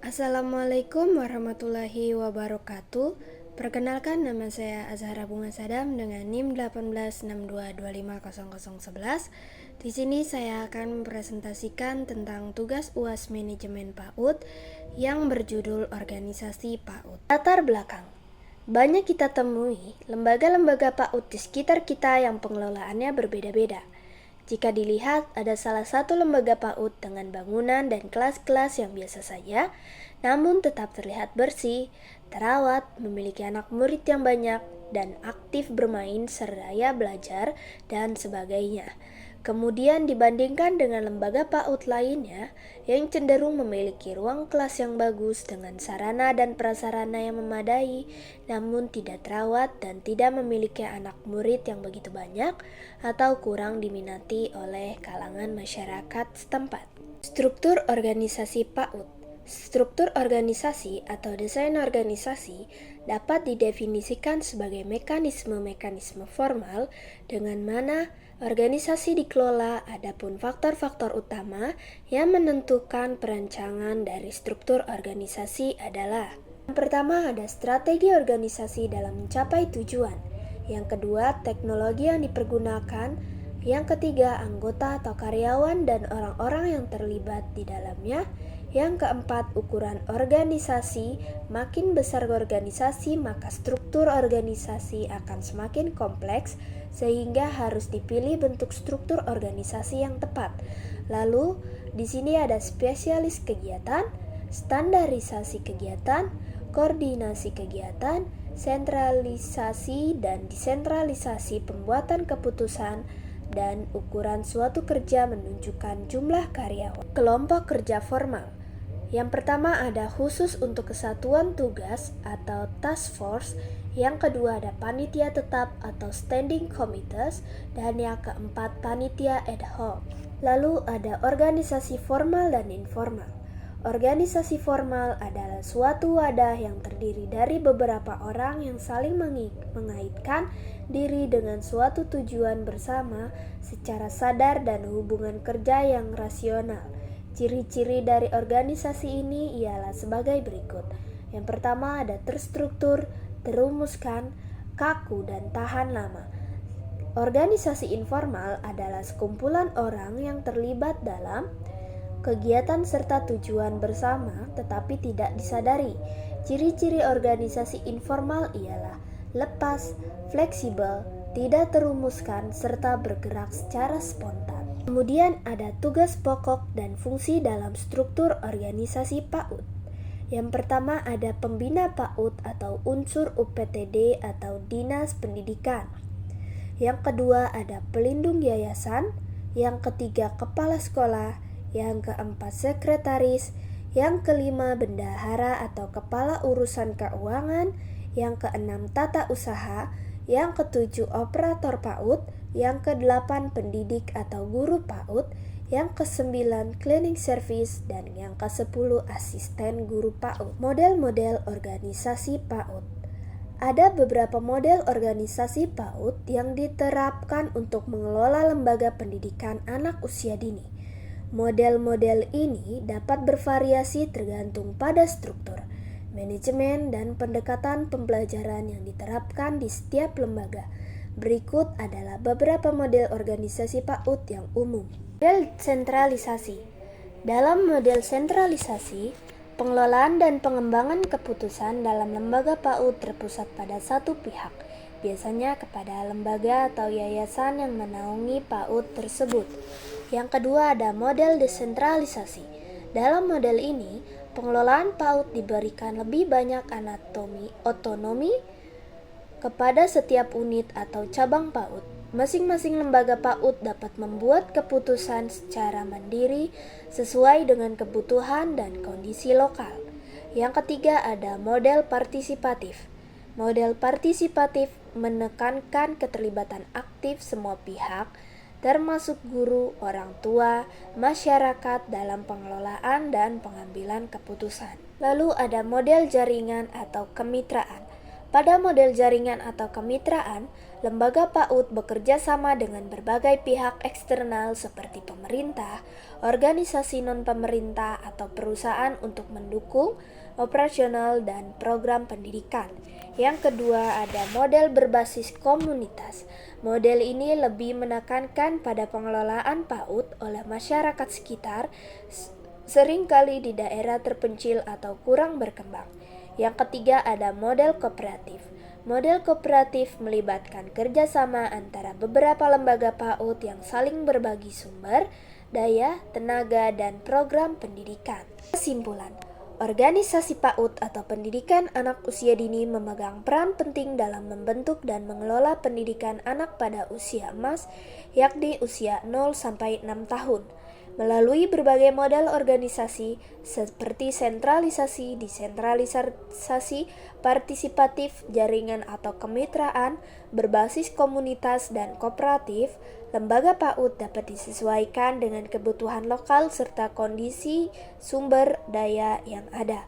Assalamualaikum warahmatullahi wabarakatuh. Perkenalkan, nama saya Azhara Bunga Sadam dengan NIM 1862250011. Di sini saya akan mempresentasikan tentang tugas UAS Manajemen PAUD yang berjudul Organisasi PAUD. Latar belakang. Banyak kita temui lembaga-lembaga PAUD di sekitar kita yang pengelolaannya berbeda-beda. Jika dilihat, ada salah satu lembaga PAUD dengan bangunan dan kelas-kelas yang biasa saja, namun tetap terlihat bersih, terawat, memiliki anak murid yang banyak, dan aktif bermain seraya belajar, dan sebagainya. Kemudian dibandingkan dengan lembaga PAUD lainnya yang cenderung memiliki ruang kelas yang bagus dengan sarana dan prasarana yang memadai, namun tidak terawat dan tidak memiliki anak murid yang begitu banyak atau kurang diminati oleh kalangan masyarakat setempat. Struktur organisasi PAUD. Struktur organisasi atau desain organisasi dapat didefinisikan sebagai mekanisme-mekanisme formal dengan mana organisasi dikelola. Adapun faktor-faktor utama yang menentukan perancangan dari struktur organisasi adalah: yang pertama ada strategi organisasi dalam mencapai tujuan. Yang kedua, teknologi yang dipergunakan. Yang ketiga, anggota atau karyawan dan orang-orang yang terlibat di dalamnya. Yang keempat, ukuran organisasi. Makin besar organisasi, maka struktur organisasi akan semakin kompleks, sehingga harus dipilih bentuk struktur organisasi yang tepat. Lalu, di sini ada spesialis kegiatan, standarisasi kegiatan, koordinasi kegiatan, sentralisasi dan desentralisasi pembuatan keputusan, dan ukuran suatu kerja menunjukkan jumlah karyawan. Kelompok kerja formal. Yang pertama ada khusus untuk kesatuan tugas atau task force. Yang kedua ada panitia tetap atau standing committees, dan yang keempat panitia ad hoc. Lalu ada organisasi formal dan informal. Organisasi formal adalah suatu wadah yang terdiri dari beberapa orang yang saling mengaitkan diri dengan suatu tujuan bersama secara sadar dan hubungan kerja yang rasional. Ciri-ciri dari organisasi ini ialah sebagai berikut. Yang pertama ada terstruktur, terumuskan, kaku, dan tahan lama. Organisasi informal adalah sekumpulan orang yang terlibat dalam kegiatan serta tujuan bersama tetapi tidak disadari. Ciri-ciri organisasi informal ialah lepas, fleksibel, tidak terumuskan, serta bergerak secara spontan. Kemudian ada tugas pokok dan fungsi dalam struktur organisasi PAUD. Yang pertama ada pembina PAUD atau unsur UPTD atau Dinas Pendidikan. Yang kedua ada pelindung yayasan. Yang ketiga kepala sekolah. Yang keempat sekretaris. Yang kelima bendahara atau kepala urusan keuangan. Yang keenam tata usaha. Yang ketujuh operator PAUD. Yang kedelapan pendidik atau guru PAUD. Yang kesembilan cleaning service. Dan yang kesepuluh asisten guru PAUD. Model-model organisasi PAUD. Ada beberapa model organisasi PAUD yang diterapkan untuk mengelola lembaga pendidikan anak usia dini. Model-model ini dapat bervariasi tergantung pada struktur, manajemen, dan pendekatan pembelajaran yang diterapkan di setiap lembaga. Berikut adalah beberapa model organisasi PAUD yang umum. Model sentralisasi. Dalam model sentralisasi, pengelolaan dan pengembangan keputusan dalam lembaga PAUD terpusat pada satu pihak, biasanya kepada lembaga atau yayasan yang menaungi PAUD tersebut. Yang kedua ada model desentralisasi. Dalam model ini, pengelolaan PAUD diberikan lebih banyak otonomi kepada setiap unit atau cabang PAUD. Masing-masing lembaga PAUD dapat membuat keputusan secara mandiri sesuai dengan kebutuhan dan kondisi lokal. Yang ketiga ada model partisipatif. Model partisipatif menekankan keterlibatan aktif semua pihak, termasuk guru, orang tua, masyarakat dalam pengelolaan dan pengambilan keputusan. Lalu ada model jaringan atau kemitraan. Pada model jaringan atau kemitraan, lembaga PAUD bekerja sama dengan berbagai pihak eksternal seperti pemerintah, organisasi non-pemerintah, atau perusahaan untuk mendukung operasional dan program pendidikan. Yang kedua, ada model berbasis komunitas. Model ini lebih menekankan pada pengelolaan PAUD oleh masyarakat sekitar, seringkali di daerah terpencil atau kurang berkembang. Yang ketiga, ada model kooperatif. Model kooperatif melibatkan kerjasama antara beberapa lembaga PAUD yang saling berbagi sumber, daya, tenaga, dan program pendidikan. Kesimpulan, organisasi PAUD atau pendidikan anak usia dini memegang peran penting dalam membentuk dan mengelola pendidikan anak pada usia emas, yakni usia 0-6 tahun. Melalui berbagai model organisasi seperti sentralisasi, desentralisasi, partisipatif, jaringan atau kemitraan, berbasis komunitas, dan kooperatif, lembaga PAUD dapat disesuaikan dengan kebutuhan lokal serta kondisi sumber daya yang ada.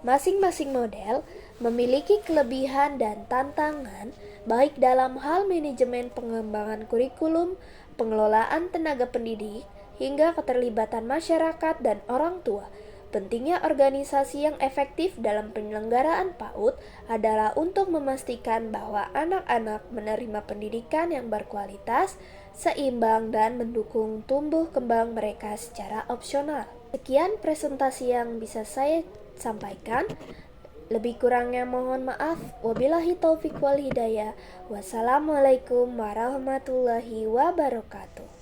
Masing-masing model memiliki kelebihan dan tantangan baik dalam hal manajemen pengembangan kurikulum, pengelolaan tenaga pendidik, hingga keterlibatan masyarakat dan orang tua. Pentingnya organisasi yang efektif dalam penyelenggaraan PAUD adalah untuk memastikan bahwa anak-anak menerima pendidikan yang berkualitas, seimbang, dan mendukung tumbuh kembang mereka secara opsional. Sekian presentasi yang bisa saya sampaikan. Lebih kurangnya mohon maaf. Wabillahi taufik wal hidayah. Wassalamualaikum warahmatullahi wabarakatuh.